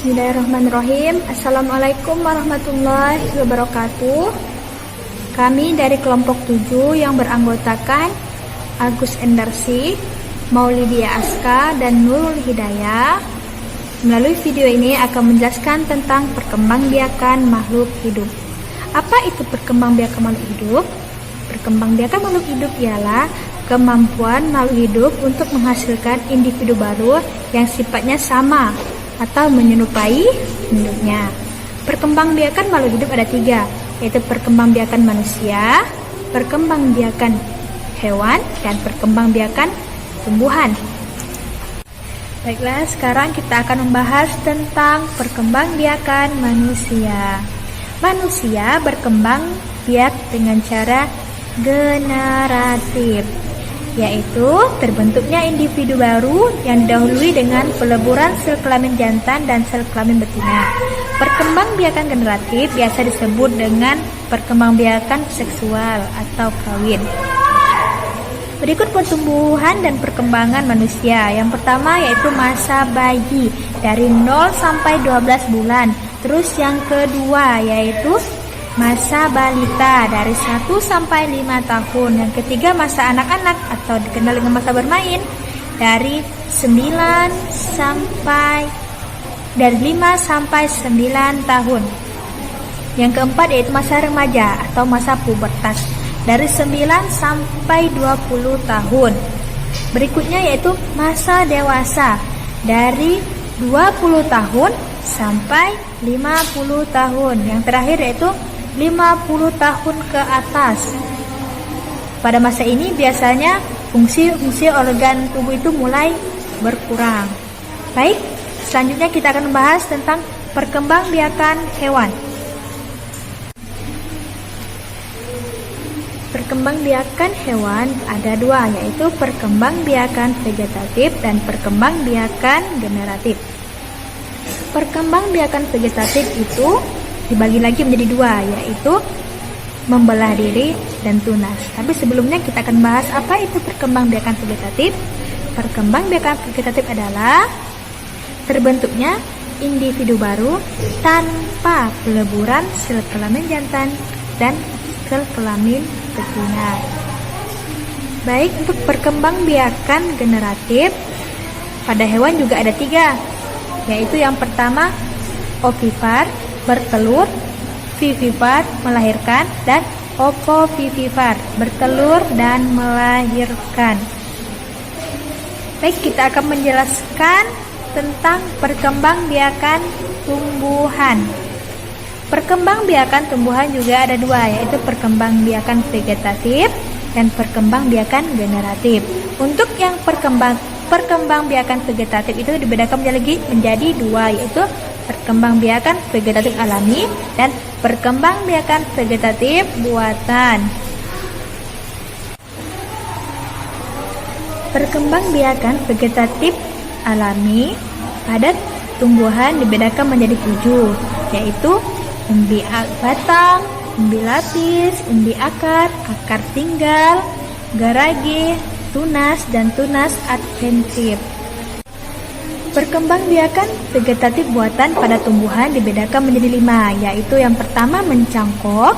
Bismillahirrahmanirrahim. Assalamualaikum warahmatullahi wabarakatuh. Kami dari kelompok 7 yang beranggotakan Agus Endarsi, Maulidia Aska, dan Nurul Hidayah. Melalui video ini akan menjelaskan tentang perkembangbiakan makhluk hidup. Apa itu perkembangbiakan makhluk hidup? Perkembangbiakan makhluk hidup ialah kemampuan makhluk hidup untuk menghasilkan individu baru yang sifatnya sama atau menyerupai induknya. Perkembangbiakan makhluk hidup ada 3, yaitu perkembangbiakan manusia, perkembangbiakan hewan, dan perkembangbiakan tumbuhan. Baiklah, sekarang kita akan membahas tentang perkembangbiakan manusia. Manusia berkembang biak dengan cara generatif, yaitu terbentuknya individu baru yang didahului dengan peleburan sel kelamin jantan dan sel kelamin betina. Perkembangbiakan generatif biasa disebut dengan perkembangbiakan seksual atau kawin. Berikut pertumbuhan dan perkembangan manusia. Yang pertama yaitu masa bayi dari 0 sampai 12 bulan. Terus yang kedua yaitu masa balita dari 1 sampai 5 tahun. Yang ketiga masa anak-anak atau dikenal dengan masa bermain dari 5 sampai 9 tahun. Yang keempat yaitu masa remaja atau masa pubertas dari 9 sampai 20 tahun. Berikutnya yaitu masa dewasa dari 20 tahun sampai 50 tahun. Yang terakhir yaitu 50 tahun ke atas. Pada masa ini biasanya fungsi organ tubuh itu mulai berkurang. Baik, selanjutnya kita akan membahas tentang perkembangbiakan hewan. Perkembangbiakan hewan ada 2, yaitu perkembangbiakan vegetatif dan perkembangbiakan generatif. Perkembangbiakan vegetatif itu dibagi lagi menjadi 2, yaitu membelah diri dan tunas. Tapi sebelumnya kita akan bahas apa itu perkembangbiakan vegetatif. Perkembangbiakan vegetatif adalah terbentuknya individu baru tanpa peleburan sel kelamin jantan dan sel kelamin betina. Baik, untuk perkembangbiakan generatif pada hewan juga ada 3, yaitu yang pertama ovipar, bertelur, vivipar, melahirkan, dan opovivipar, bertelur dan melahirkan. Baik, kita akan menjelaskan tentang perkembangbiakan tumbuhan. Perkembangbiakan tumbuhan juga ada 2, yaitu perkembangbiakan vegetatif dan perkembangbiakan generatif. Untuk yang perkembangbiakan vegetatif itu dibedakan menjadi 2, yaitu perkembangbiakan vegetatif alami dan perkembangbiakan vegetatif buatan. Perkembangbiakan vegetatif alami pada tumbuhan dibedakan menjadi 7, yaitu umbi batang, umbi lapis, umbi akar, akar tinggal, garage, tunas, dan tunas adventif. Perkembangbiakan vegetatif buatan pada tumbuhan dibedakan menjadi 5, yaitu yang pertama mencangkok,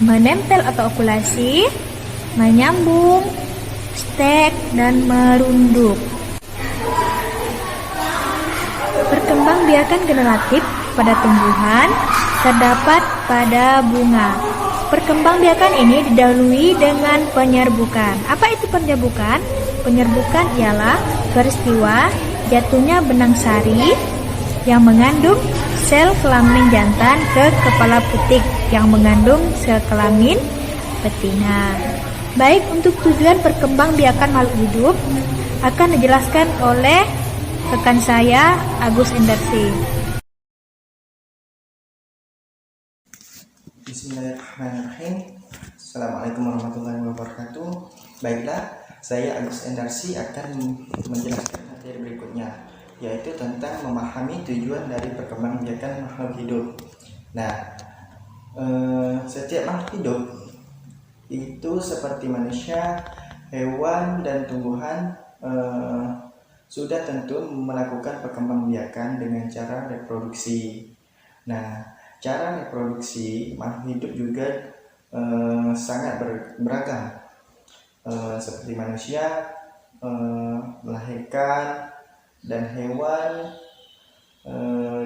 menempel atau okulasi, menyambung, stek, dan merunduk. Perkembangbiakan generatif pada tumbuhan terdapat pada bunga. Perkembangbiakan ini didahului dengan penyerbukan. Apa itu penyerbukan? Penyerbukan ialah peristiwa jatuhnya benang sari yang mengandung sel kelamin jantan ke kepala putik yang mengandung sel kelamin betina. Baik, untuk tujuan perkembangbiakan makhluk hidup akan dijelaskan oleh rekan saya Agus Endarsi. Bismillahirrahmanirrahim. Assalamualaikum warahmatullahi wabarakatuh. Baiklah, saya Agus Endarsi akan menjelaskan materi berikutnya, yaitu tentang memahami tujuan dari perkembangbiakan makhluk hidup. Nah, setiap makhluk hidup itu seperti manusia, hewan, dan tumbuhan sudah tentu melakukan perkembangbiakan dengan cara reproduksi. Nah, cara reproduksi makhluk hidup juga sangat beragam, seperti manusia melahirkan, dan hewan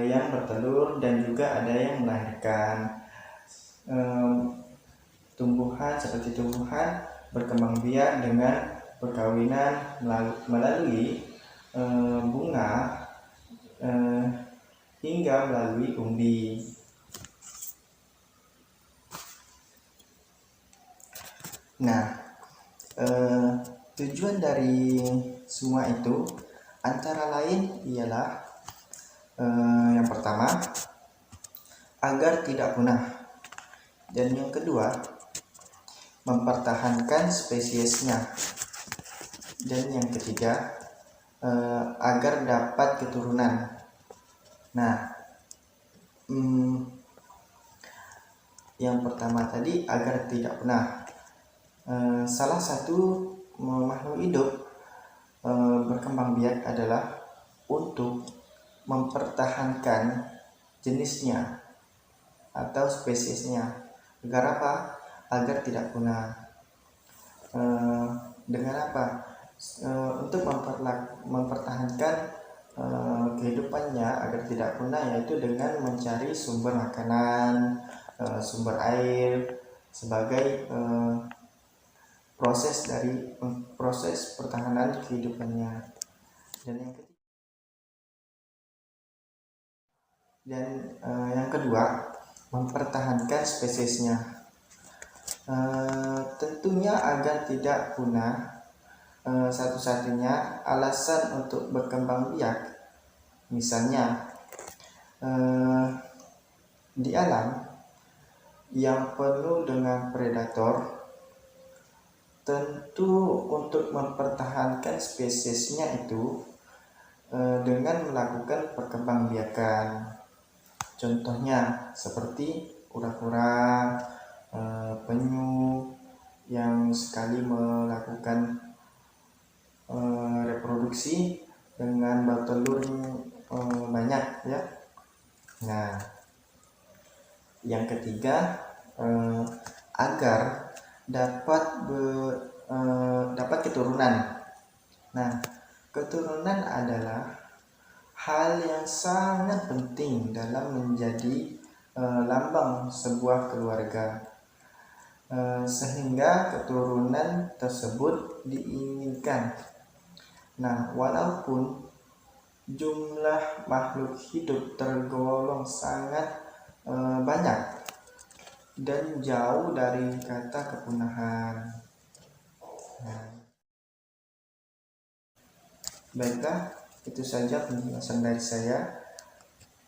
yang bertelur, dan juga ada yang melahirkan. Tumbuhan seperti tumbuhan berkembang biak dengan perkawinan melalui bunga hingga melalui umbi. Nah, tujuan dari semua itu antara lain ialah yang pertama, agar tidak punah, dan yang kedua, mempertahankan spesiesnya, dan yang ketiga, agar dapat keturunan. Nah, yang pertama tadi agar tidak punah. Salah satu makhluk hidup berkembang biak adalah untuk mempertahankan jenisnya atau spesiesnya. Agar apa? Agar tidak punah. Dengan apa? Untuk mempertahankan kehidupannya agar tidak punah, yaitu dengan mencari sumber makanan, sumber air sebagai proses pertahanan kehidupannya. Dan yang kedua, mempertahankan spesiesnya. Tentunya agar tidak punah, satu-satunya alasan untuk berkembang biak, misalnya di alam yang penuh dengan predator, tentu untuk mempertahankan spesiesnya itu dengan melakukan perkembangbiakan. Contohnya seperti kura-kura, penyu yang sekali melakukan reproduksi dengan bertelur banyak, ya. Nah, yang ketiga, agar dapat keturunan. Nah, keturunan adalah hal yang sangat penting dalam menjadi lambang sebuah keluarga, sehingga keturunan tersebut diinginkan. Nah, walaupun jumlah makhluk hidup tergolong sangat banyak dan jauh dari kata kepunahan. Nah, baiklah, itu saja penjelasan dari saya.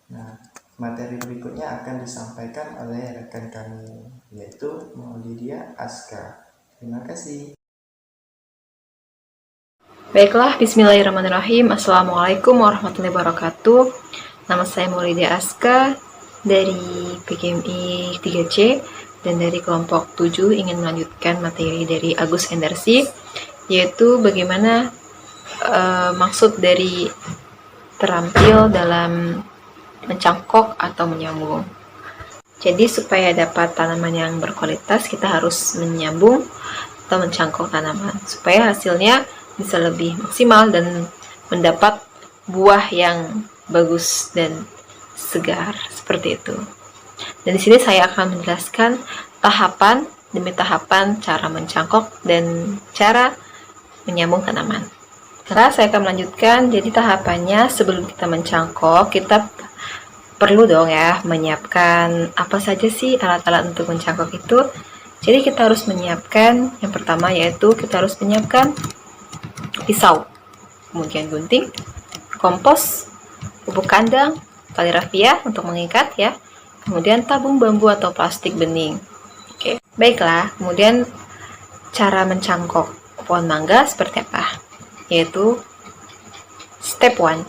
Nah, materi berikutnya akan disampaikan oleh rekan kami, yaitu Maulidia Aska. Terima kasih. Baiklah, bismillahirrahmanirrahim. Assalamualaikum warahmatullahi wabarakatuh. Nama saya Maulidia Aska dari PGMI 3C dan dari kelompok 7 ingin melanjutkan materi dari Agus Endarsi, yaitu bagaimana maksud dari terampil dalam mencangkok atau menyambung. Jadi supaya dapat tanaman yang berkualitas, kita harus menyambung atau mencangkok tanaman supaya hasilnya bisa lebih maksimal dan mendapat buah yang bagus dan segar seperti itu. Dan di sini saya akan menjelaskan tahapan demi tahapan cara mencangkok dan cara menyambung tanaman. Karena saya akan melanjutkan, jadi tahapannya sebelum kita mencangkok, kita perlu dong ya menyiapkan apa saja sih alat-alat untuk mencangkok itu. Jadi kita harus menyiapkan, yang pertama yaitu kita harus menyiapkan pisau, kemudian gunting, kompos, pupuk kandang, tali rafia untuk mengikat ya, kemudian tabung bambu atau plastik bening. Oke, baiklah, kemudian cara mencangkok pohon mangga seperti apa? Yaitu step 1.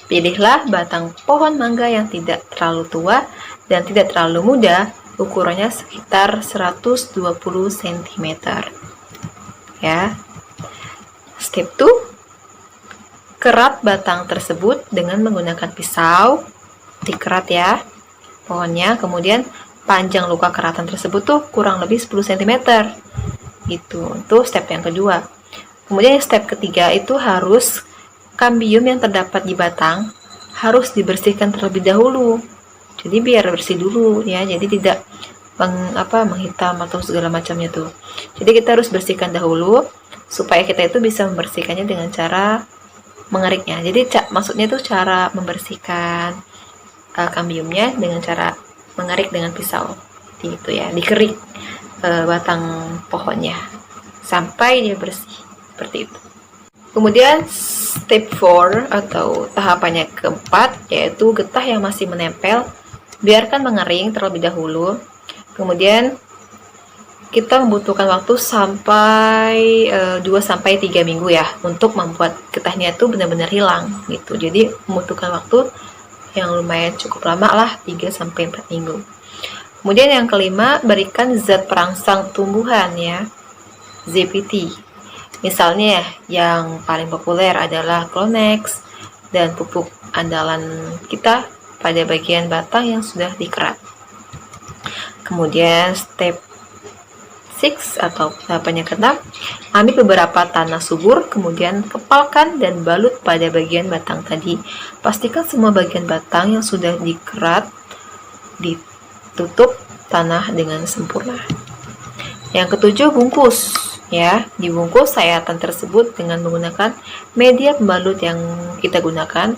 Pilihlah batang pohon mangga yang tidak terlalu tua dan tidak terlalu muda, ukurannya sekitar 120 cm. Ya. Step 2. kerat batang tersebut dengan menggunakan pisau, dikerat ya pohonnya, kemudian panjang luka keratan tersebut tuh kurang lebih 10 cm gitu. Itu step yang kedua. Kemudian step ketiga itu harus kambium yang terdapat di batang harus dibersihkan terlebih dahulu. Jadi biar bersih dulu ya, jadi tidak menghitam atau segala macamnya tuh. Jadi kita harus bersihkan dahulu supaya kita itu bisa membersihkannya dengan cara mengeriknya. Jadi maksudnya tuh cara membersihkan kambiumnya dengan cara mengerik dengan pisau. Gitu ya, dikerik batang pohonnya sampai dia bersih seperti itu. Kemudian step 4 atau tahapannya keempat yaitu getah yang masih menempel biarkan mengering terlebih dahulu. Kemudian kita membutuhkan waktu sampai 2-3 minggu ya untuk membuat getahnya itu benar-benar hilang gitu. Jadi membutuhkan waktu yang lumayan cukup lama lah, 3-4 minggu. Kemudian yang kelima, berikan zat perangsang tumbuhan ya, ZPT. Misalnya yang paling populer adalah Clonex dan pupuk andalan kita pada bagian batang yang sudah dikerat. Kemudian step 6 atau tahapannya ke-6, ambil beberapa tanah subur, kemudian kepalkan dan balut pada bagian batang tadi. Pastikan semua bagian batang yang sudah dikerat ditutup tanah dengan sempurna. Yang ketujuh, bungkus ya. Dibungkus sayatan tersebut dengan menggunakan media pembalut yang kita gunakan,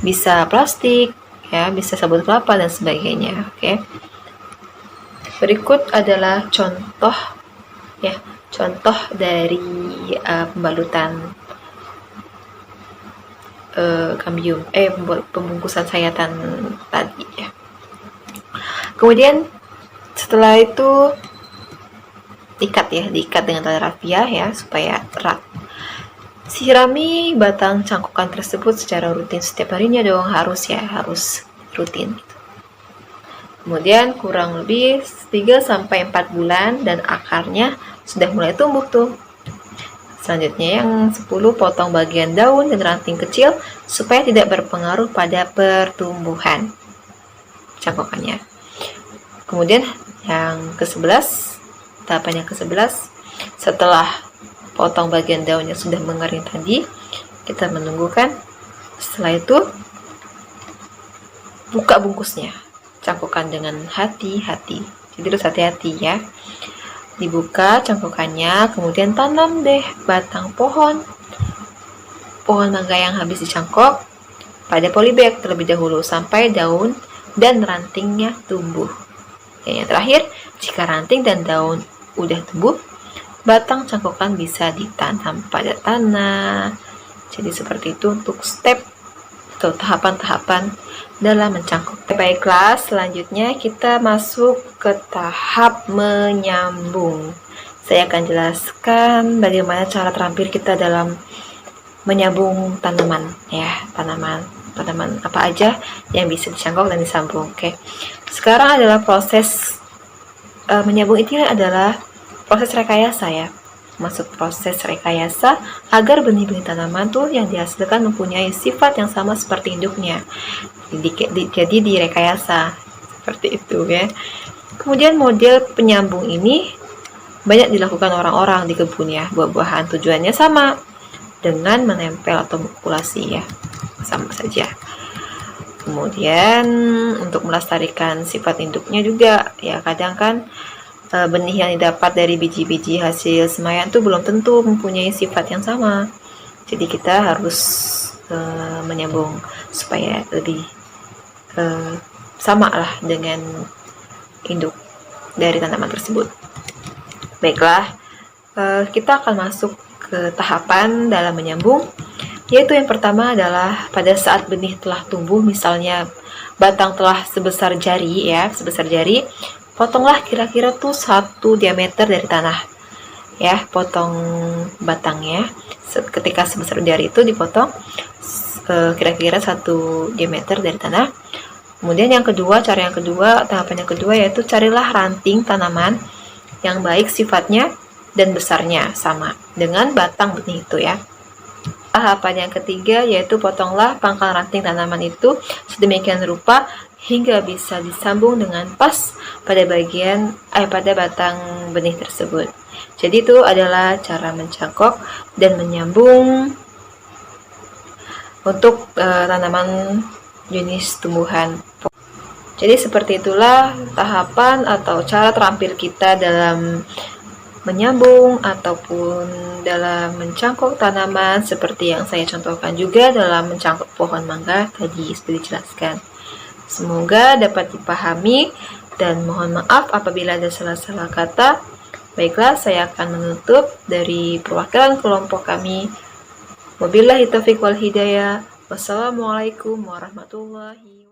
bisa plastik ya, bisa sabun kelapa dan sebagainya. Oke. Berikut adalah contoh dari pembalutan kambium, pembungkusan sayatan tadi ya. Kemudian setelah itu diikat dengan tali rafia ya supaya erat. Sirami batang cangkukan tersebut secara rutin setiap harinya dong, harus rutin. Kemudian kurang lebih 3-4 bulan dan akarnya sudah mulai tumbuh tuh. Selanjutnya yang 10, potong bagian daun dan ranting kecil supaya tidak berpengaruh pada pertumbuhan cangkukannya. Kemudian yang ke-11, tahapan yang ke-11, setelah potong bagian daunnya sudah mengering tadi, kita menunggu kan. Setelah itu buka bungkusnya, cangkukan dengan hati-hati. Jadi harus hati-hati ya. Dibuka cangkukannya, kemudian tanam deh batang pohon mangga yang habis dicangkok pada polybag terlebih dahulu sampai daun dan rantingnya tumbuh. Dan yang terakhir, jika ranting dan daun udah tumbuh, batang cangkukan bisa ditanam pada tanah. Jadi seperti itu untuk step atau tahapan-tahapan dalam mencangkuk. Baiklah, selanjutnya kita masuk ke tahap menyambung. Saya akan jelaskan bagaimana cara terampil kita dalam menyambung tanaman ya, tanaman apa aja yang bisa dicangkok dan disambung. Oke. Sekarang adalah proses menyambung ini adalah proses rekayasa ya. Maksud proses rekayasa agar benih-benih tanaman tuh yang dihasilkan mempunyai sifat yang sama seperti induknya. Jadi direkayasa seperti itu ya. Kemudian model penyambung ini banyak dilakukan orang-orang di kebun ya. Buah-buahan tujuannya sama dengan menempel atau manipulasi ya. Sama saja. Kemudian untuk melestarikan sifat induknya juga ya, kadang kan benih yang didapat dari biji-biji hasil semaian itu belum tentu mempunyai sifat yang sama. Jadi kita harus menyambung supaya lebih sama lah dengan induk dari tanaman tersebut. Baiklah, kita akan masuk ke tahapan dalam menyambung, yaitu yang pertama adalah pada saat benih telah tumbuh, misalnya batang telah sebesar jari ya, potonglah kira-kira tuh 1 diameter dari tanah ya, potong batangnya ketika sebesar jari itu dipotong kira-kira 1 diameter dari tanah. Kemudian tahapan yang kedua yaitu carilah ranting tanaman yang baik sifatnya dan besarnya sama dengan batang benih itu ya. tahapan yang ketiga yaitu potonglah pangkal ranting tanaman itu sedemikian rupa hingga bisa disambung dengan pas pada batang benih tersebut. Jadi itu adalah cara mencangkok dan menyambung untuk tanaman jenis tumbuhan. Jadi seperti itulah tahapan atau cara terampil kita dalam menyambung ataupun dalam mencangkok tanaman seperti yang saya contohkan juga dalam mencangkok pohon mangga tadi sudah dijelaskan. Semoga dapat dipahami dan mohon maaf apabila ada salah-salah kata. Baiklah, saya akan menutup dari perwakilan kelompok kami. Wabillahi taufiq wal hidayah. Wassalamualaikum warahmatullahi wabarakatuh.